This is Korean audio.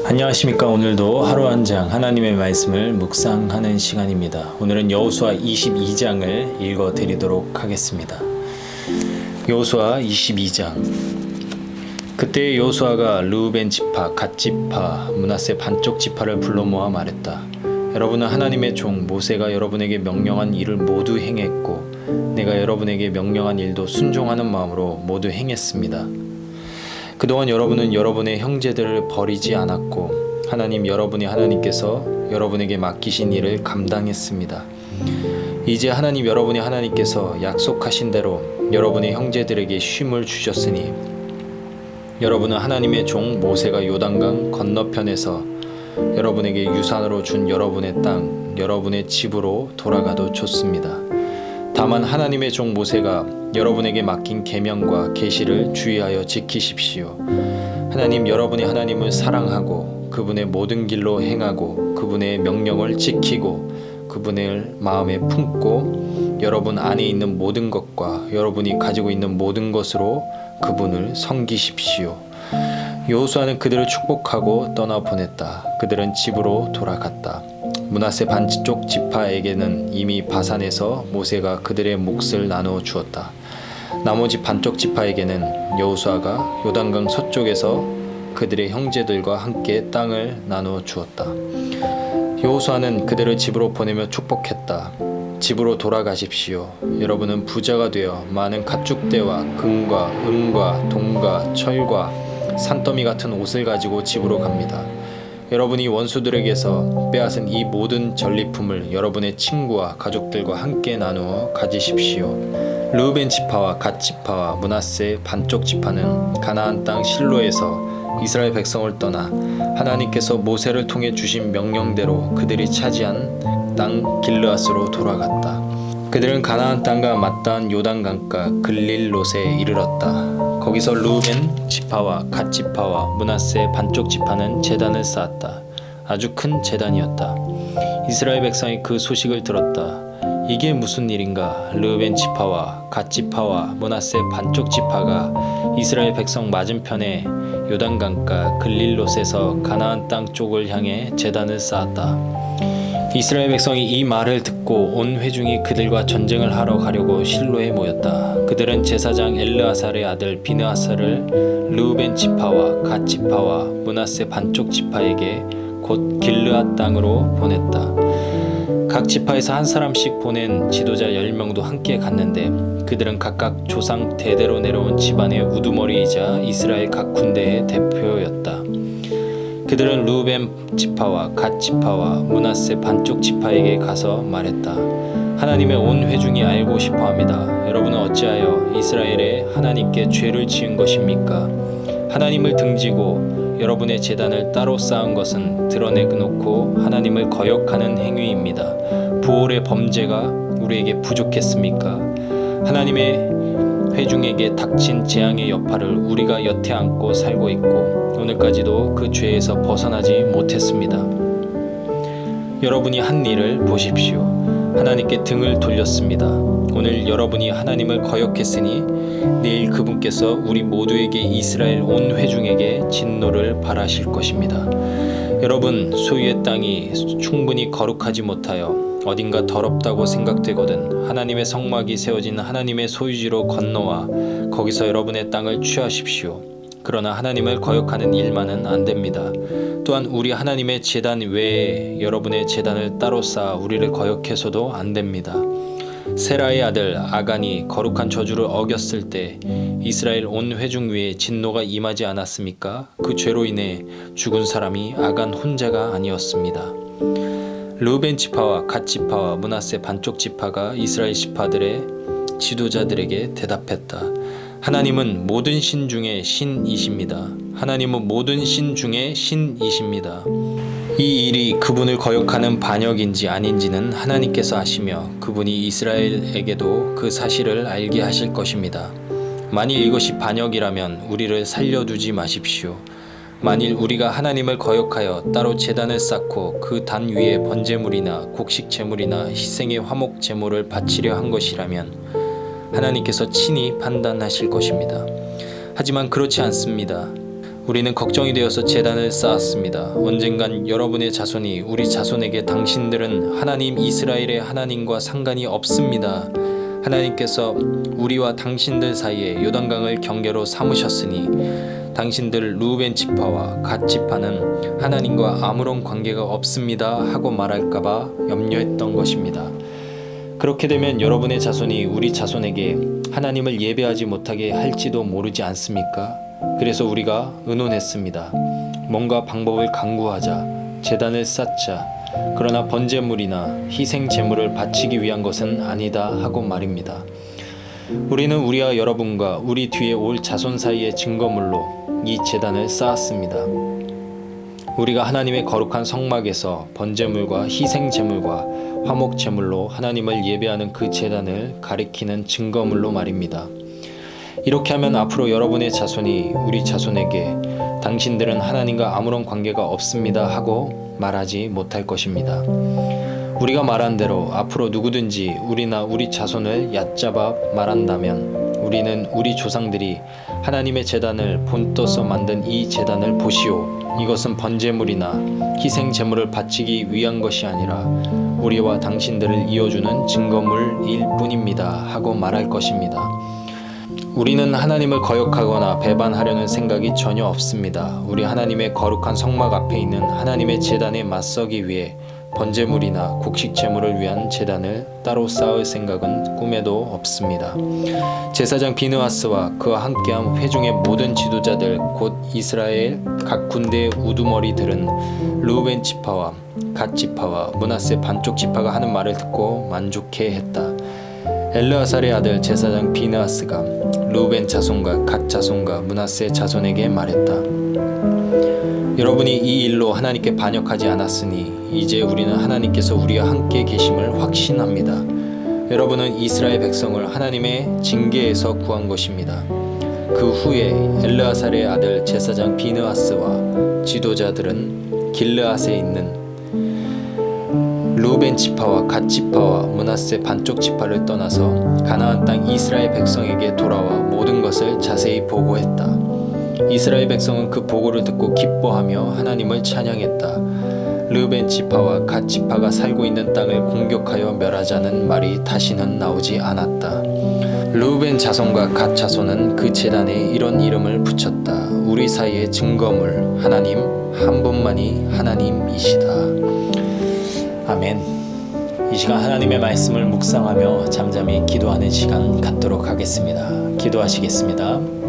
안녕하십니까. 오늘도 하루 한 장 하나님의 말씀을 묵상하는 시간입니다. 오늘은 여호수아 22장을 읽어 드리도록 하겠습니다. 여호수아 22장. 그때 여호수아가 르우벤 지파, 갓 지파, 므낫세 반쪽 지파를 불러 모아 말했다. 여러분은 하나님의 종 모세가 여러분에게 명령한 일을 모두 행했고 내가 여러분에게 명령한 일도 순종하는 마음으로 모두 행했습니다. 그동안 여러분은 여러분의 형제들을 버리지 않았고 하나님 여러분의 하나님께서 여러분에게 맡기신 일을 감당했습니다. 이제 하나님 여러분의 하나님께서 약속하신 대로 여러분의 형제들에게 쉼을 주셨으니 여러분은 하나님의 종 모세가 요단강 건너편에서 여러분에게 유산으로 준 여러분의 땅, 여러분의 집으로 돌아가도 좋습니다. 다만 하나님의 종 모세가 여러분에게 맡긴 계명과 계시를 주의하여 지키십시오. 하나님 여러분의 하나님을 사랑하고 그분의 모든 길로 행하고 그분의 명령을 지키고 그분을 마음에 품고 여러분 안에 있는 모든 것과 여러분이 가지고 있는 모든 것으로 그분을 섬기십시오. 여호수아는 그들을 축복하고 떠나보냈다. 그들은 집으로 돌아갔다. 므낫세 반쪽 지파에게는 이미 바산에서 모세가 그들의 몫을 나누어 주었다. 나머지 반쪽 지파에게는 여호수아가 요단강 서쪽에서 그들의 형제들과 함께 땅을 나누어 주었다. 여호수아는 그들을 집으로 보내며 축복했다. 집으로 돌아가십시오. 여러분은 부자가 되어 많은 가축대와 금과 은과 동과 철과 산더미 같은 옷을 가지고 집으로 갑니다. 여러분이 원수들에게서 빼앗은 이 모든 전리품을 여러분의 친구와 가족들과 함께 나누어 가지십시오. 르우벤 지파와 갓 지파와 므낫세 반쪽 지파는 가나안 땅 실로에서 이스라엘 백성을 떠나 하나님께서 모세를 통해 주신 명령대로 그들이 차지한 땅 길르앗으로 돌아갔다. 그들은 가나안 땅과 맞닿은 요단강가 글릴롯에 이르렀다. 거기서 르우벤 지파와 갓 지파와 므낫세 반쪽 지파는 제단을 쌓았다. 아주 큰 제단이었다. 이스라엘 백성이 그 소식을 들었다. 이게 무슨 일인가? 르우벤 지파와 갓 지파와 므낫세 반쪽 지파가 이스라엘 백성 맞은편에 요단강가 글릴롯에서 가나안 땅 쪽을 향해 제단을 쌓았다. 이스라엘 백성이 이 말을 듣고 온 회중이 그들과 전쟁을 하러 가려고 실로에 모였다. 그들은 제사장 엘르아살의 아들 비느하스를 르우벤 지파와 갓 지파와 므낫세 반쪽 지파에게 곧 길르앗 땅으로 보냈다. 각 지파에서 한 사람씩 보낸 지도자 10명도 함께 갔는데 그들은 각각 조상 대대로 내려온 집안의 우두머리이자 이스라엘 각 군대의 대표였다. 그들은 르우벤 지파와 갓 지파와 므낫세 반쪽 지파에게 가서 말했다. 하나님의 온 회중이 알고 싶어합니다. 여러분은 어찌하여 이스라엘의 하나님께 죄를 지은 것입니까? 하나님을 등지고 여러분의 제단을 따로 쌓은 것은 드러내놓고 하나님을 거역하는 행위입니다. 부올의 범죄가 우리에게 부족했습니까? 하나님의 회중에게 닥친 재앙의 여파를 우리가 여태 안고 살고 있고 오늘까지도 그 죄에서 벗어나지 못했습니다. 여러분이 한 일을 보십시오. 하나님께 등을 돌렸습니다. 오늘 여러분이 하나님을 거역했으니 내일 그분께서 우리 모두에게 이스라엘 온 회중에게 진노를 발하실 것입니다. 여러분 소유의 땅이 충분히 거룩하지 못하여 어딘가 더럽다고 생각되거든 하나님의 성막이 세워진 하나님의 소유지로 건너와 거기서 여러분의 땅을 취하십시오. 그러나 하나님을 거역하는 일만은 안 됩니다. 또한 우리 하나님의 제단 외에 여러분의 제단을 따로 쌓아 우리를 거역해서도 안 됩니다. 세라의 아들 아간이 거룩한 저주를 어겼을 때 이스라엘 온 회중 위에 진노가 임하지 않았습니까? 그 죄로 인해 죽은 사람이 아간 혼자가 아니었습니다. 르우벤 지파와 갓 지파와 므낫세 반쪽 지파가 이스라엘 지파들의 지도자들에게 대답했다. 하나님은 모든 신 중에 신이십니다. 하나님은 모든 신 중에 신이십니다. 이 일이 그분을 거역하는 반역인지 아닌지는 하나님께서 아시며 그분이 이스라엘에게도 그 사실을 알게 하실 것입니다. 만일 이것이 반역이라면 우리를 살려두지 마십시오. 만일 우리가 하나님을 거역하여 따로 제단을 쌓고 그 단 위에 번제물이나 곡식 제물이나 희생의 화목 제물을 바치려 한 것이라면 하나님께서 친히 판단하실 것입니다. 하지만 그렇지 않습니다. 우리는 걱정이 되어서 제단을 쌓았습니다. 언젠간 여러분의 자손이 우리 자손에게 당신들은 하나님 이스라엘의 하나님과 상관이 없습니다. 하나님께서 우리와 당신들 사이에 요단강을 경계로 삼으셨으니 당신들 루벤 지파와 갓 지파는 하나님과 아무런 관계가 없습니다 하고 말할까봐 염려했던 것입니다. 그렇게 되면 여러분의 자손이 우리 자손에게 하나님을 예배하지 못하게 할지도 모르지 않습니까? 그래서 우리가 의논했습니다. 뭔가 방법을 강구하자, 제단을 쌓자. 그러나 번제물이나 희생 제물을 바치기 위한 것은 아니다 하고 말입니다. 우리는 우리와 여러분과 우리 뒤에 올 자손 사이의 증거물로 이 제단을 쌓았습니다. 우리가 하나님의 거룩한 성막에서 번제물과 희생 제물과 화목 제물로 하나님을 예배하는 그 제단을 가리키는 증거물로 말입니다. 이렇게 하면 앞으로 여러분의 자손이 우리 자손에게 당신들은 하나님과 아무런 관계가 없습니다 하고 말하지 못할 것입니다. 우리가 말한 대로 앞으로 누구든지 우리나 우리 자손을 얕잡아 말한다면 우리는 우리 조상들이 하나님의 제단을 본떠서 만든 이 제단을 보시오. 이것은 번제물이나 희생 제물을 바치기 위한 것이 아니라 우리와 당신들을 이어주는 증거물일 뿐입니다 하고 말할 것입니다. 우리는 하나님을 거역하거나 배반하려는 생각이 전혀 없습니다. 우리 하나님의 거룩한 성막 앞에 있는 하나님의 제단에 맞서기 위해 번제물이나 곡식 제물을 위한 제단을 따로 쌓을 생각은 꿈에도 없습니다. 제사장 비느하스와 그와 함께한 회중의 모든 지도자들 곧 이스라엘 각 군대의 우두머리들은 루벤 지파와 갓 지파와 므낫세 반쪽 지파가 하는 말을 듣고 만족해했다. 엘르아살의 아들 제사장 비느하스가 루벤 자손과 갓 자손과 므낫세 자손에게 말했다. 여러분이 이 일로 하나님께 반역하지 않았으니 이제 우리는 하나님께서 우리와 함께 계심을 확신합니다. 여러분은 이스라엘 백성을 하나님의 징계에서 구한 것입니다. 그 후에 엘르아살의 아들 제사장 비느하스와 지도자들은 길르앗에 있는 루벤 지파와 갓 지파와 므낫세 반쪽 지파를 떠나서 가나안 땅 이스라엘 백성에게 돌아와 모든 것을 자세히 보고했다. 이스라엘 백성은 그 보고를 듣고 기뻐하며 하나님을 찬양했다. 르벤 지파와 갓 지파가 살고 있는 땅을 공격하여 멸하자는 말이 다시는 나오지 않았다. 르벤 자손과 갓 자손은 그 제단에 이런 이름을 붙였다. 우리 사이의 증거물, 하나님 한 분만이 하나님이시다. 아멘. 이 시간 하나님의 말씀을 묵상하며 잠잠히 기도하는 시간 갖도록 하겠습니다. 기도하시겠습니다.